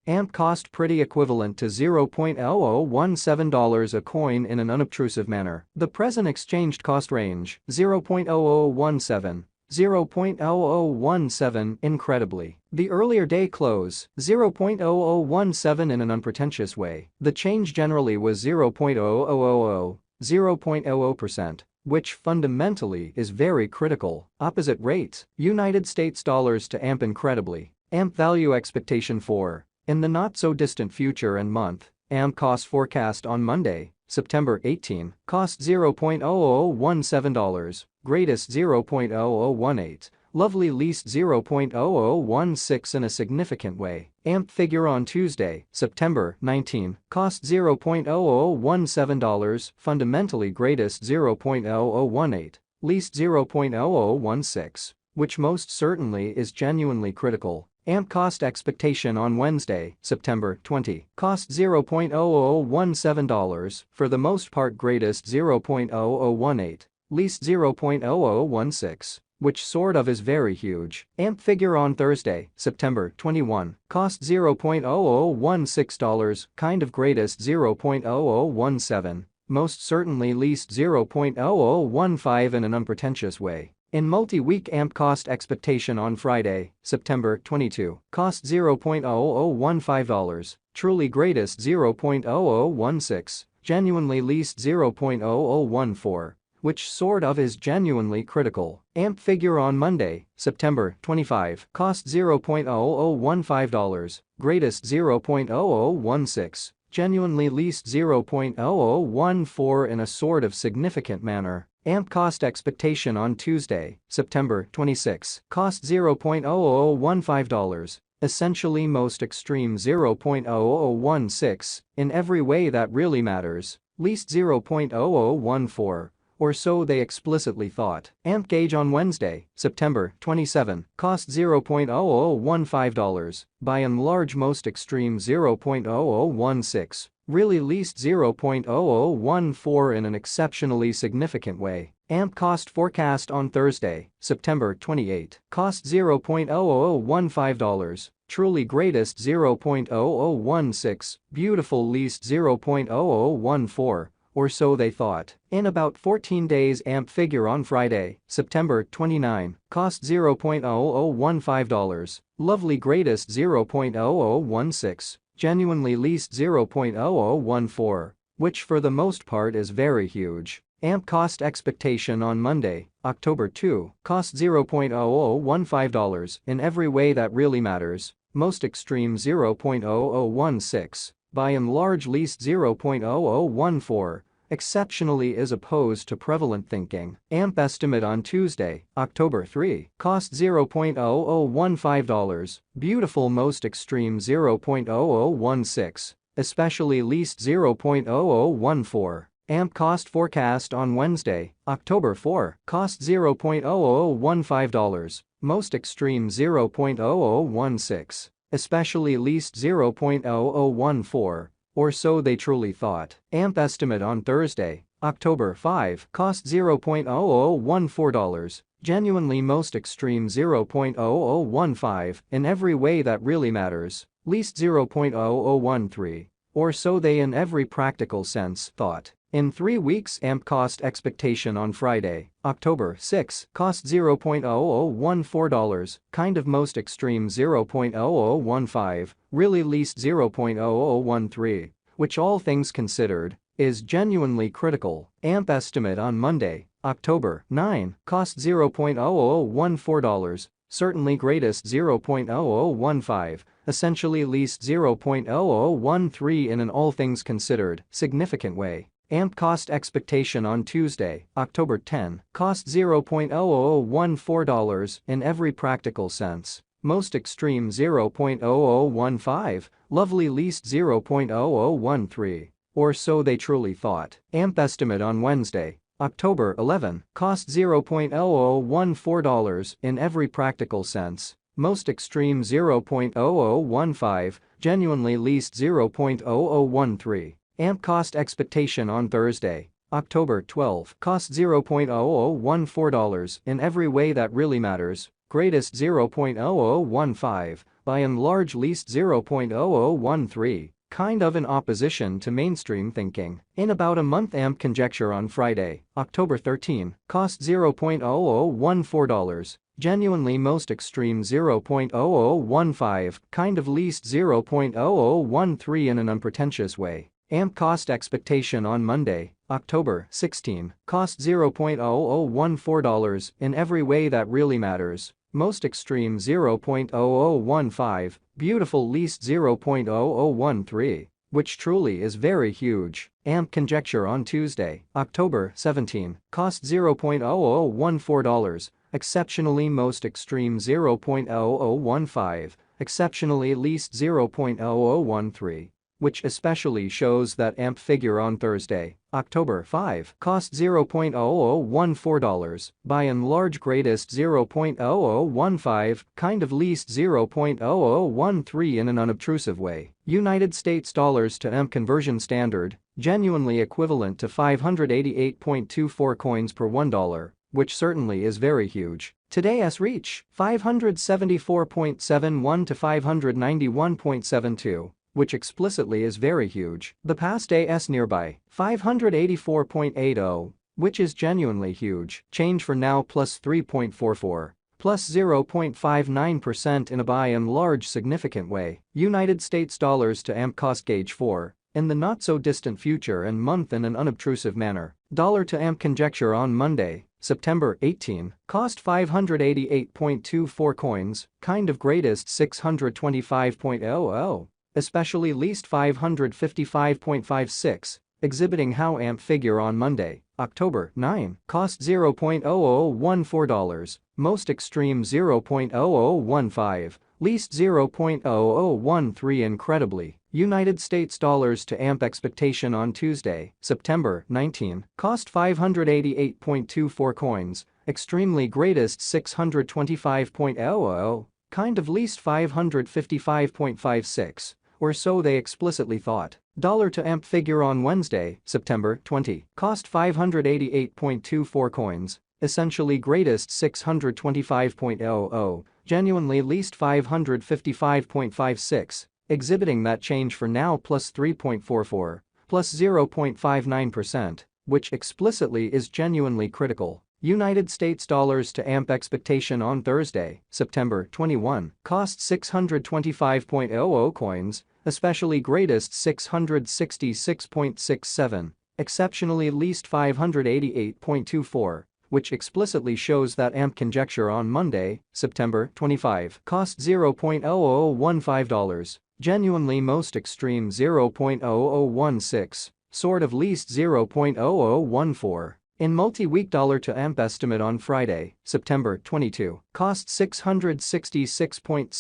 AMP cost pretty equivalent to $0.0017 a coin in an unobtrusive manner. The present exchanged cost range, 0.0017. 0.0017 incredibly. The earlier day close, 0.0017 in an unpretentious way. The change generally was 0.0000, 0.00%, which fundamentally is very critical. Opposite rates, United States dollars to AMP incredibly. AMP value expectation for, in the not-so-distant future and month, AMP cost forecast on Monday, September 18, cost $0.0017, greatest $0.0018, lovely least $0.0016 in a significant way. AMP figure on Tuesday, September 19, cost $0.0017, fundamentally greatest $0.0018, least $0.0016, which most certainly is genuinely critical. AMP cost expectation on Wednesday, September 20, cost $0.0017, for the most part greatest $0.0018, least $0.0016, which sort of is very huge. AMP figure on Thursday, September 21, cost $0.0016, kind of greatest $0.0017, most certainly least $0.0015 in an unpretentious way. In multi-week AMP cost expectation on Friday, September 22, cost $0.0015, truly greatest $0.0016, genuinely least $0.0014, which sort of is genuinely critical. AMP figure on Monday, September 25, cost $0.0015, greatest $0.0016, genuinely least $0.0014 in a sort of significant manner. AMP cost expectation on Tuesday, September 26, cost $0.0015, essentially most extreme $0.0016, in every way that really matters, least $0.0014, or so they explicitly thought. AMP gauge on Wednesday, September 27, cost $0.0015, by and large most extreme $0.0016. Really least $0.0014 in an exceptionally significant way. AMP cost forecast on Thursday, September 28, cost $0.0015, truly greatest $0.0016, beautiful least $0.0014, or so they thought. In about 14 days AMP figure on Friday, September 29, cost $0.0015, lovely greatest $0.0016, genuinely least $0.0014, which for the most part is very huge. AMP cost expectation on Monday, October 2, cost $0.0015 in every way that really matters, most extreme $0.0016, by and large least $0.0014, exceptionally as opposed to prevalent thinking. AMP estimate on Tuesday, October 3, cost $0.0015, beautiful most extreme $0.0016, especially least $0.0014. AMP cost forecast on Wednesday, October 4, cost $0.0015, most extreme $0.0016, especially least $0.0014, or so they truly thought. AMP estimate on Thursday, October 5, cost $0.0014, genuinely most extreme $0.0015 in every way that really matters, least $0.0013, or so they in every practical sense thought. In 3 weeks AMP cost expectation on Friday, October 6, cost $0.0014, kind of most extreme $0.0015, really least $0.0013, which all things considered, is genuinely critical. AMP estimate on Monday, October 9, cost $0.0014, certainly greatest $0.0015, essentially least $0.0013 in an all things considered, significant way. AMP cost expectation on Tuesday, October 10, cost $0.0014 in every practical sense, most extreme $0.0015, lovely least $0.0013, or so they truly thought. AMP estimate on Wednesday, October 11, cost $0.0014 in every practical sense, most extreme $0.0015, genuinely least $0.0013. AMP cost expectation on Thursday, October 12, cost $0.0014 in every way that really matters, greatest $0.0015, by and large least 0.0013, kind of in opposition to mainstream thinking. In about a month, AMP conjecture on Friday, October 13, cost $0.0014. Genuinely most extreme 0.0015, kind of least 0.0013 in an unpretentious way. AMP cost expectation on Monday, October 16, cost $0.0014 in every way that really matters. Most extreme 0.0015, beautiful least 0.0013, which truly is very huge. AMP conjecture on Tuesday, October 17, cost $0.0014, exceptionally most extreme 0.0015, exceptionally least 0.0013. Which especially shows that AMP figure on Thursday, October 5, cost $0.0014, by and large greatest 0.0015, kind of least 0.0013 in an unobtrusive way. United States dollars to AMP conversion standard, genuinely equivalent to 588.24 coins per $1, which certainly is very huge. Today's reach, 574.71 to 591.72. Which explicitly is very huge. The past day's nearby, 584.80, which is genuinely huge. Change for now plus 3.44, plus 0.59% in a by and large significant way. United States dollars to AMP cost gauge 4, in the not so distant future and month in an unobtrusive manner. Dollar to AMP conjecture on Monday, September 18, cost 588.24 coins, kind of greatest 625.00. Especially least 555.56, exhibiting how AMP figure on Monday, October 9, cost $0.0014, most extreme 0.0015, least 0.0013 incredibly. United States dollars to AMP expectation on Tuesday, September 19, cost 588.24 coins, extremely greatest 625.00, kind of least 555.56. Or so they explicitly thought. Dollar to AMP figure on Wednesday, September 20, cost 588.24 coins, essentially greatest 625.00, genuinely least 555.56, exhibiting that change for now plus 3.44, plus 0.59%, which explicitly is genuinely critical. United States dollars to AMP expectation on Thursday, September 21, cost 625.00 coins, especially greatest 666.67, exceptionally least 588.24, which explicitly shows that AMP conjecture on Monday, September 25, cost $0.0015, genuinely most extreme 0.0016, sort of least 0.0014. In multi-week dollar to AMP estimate on Friday, September 22, cost 666.6.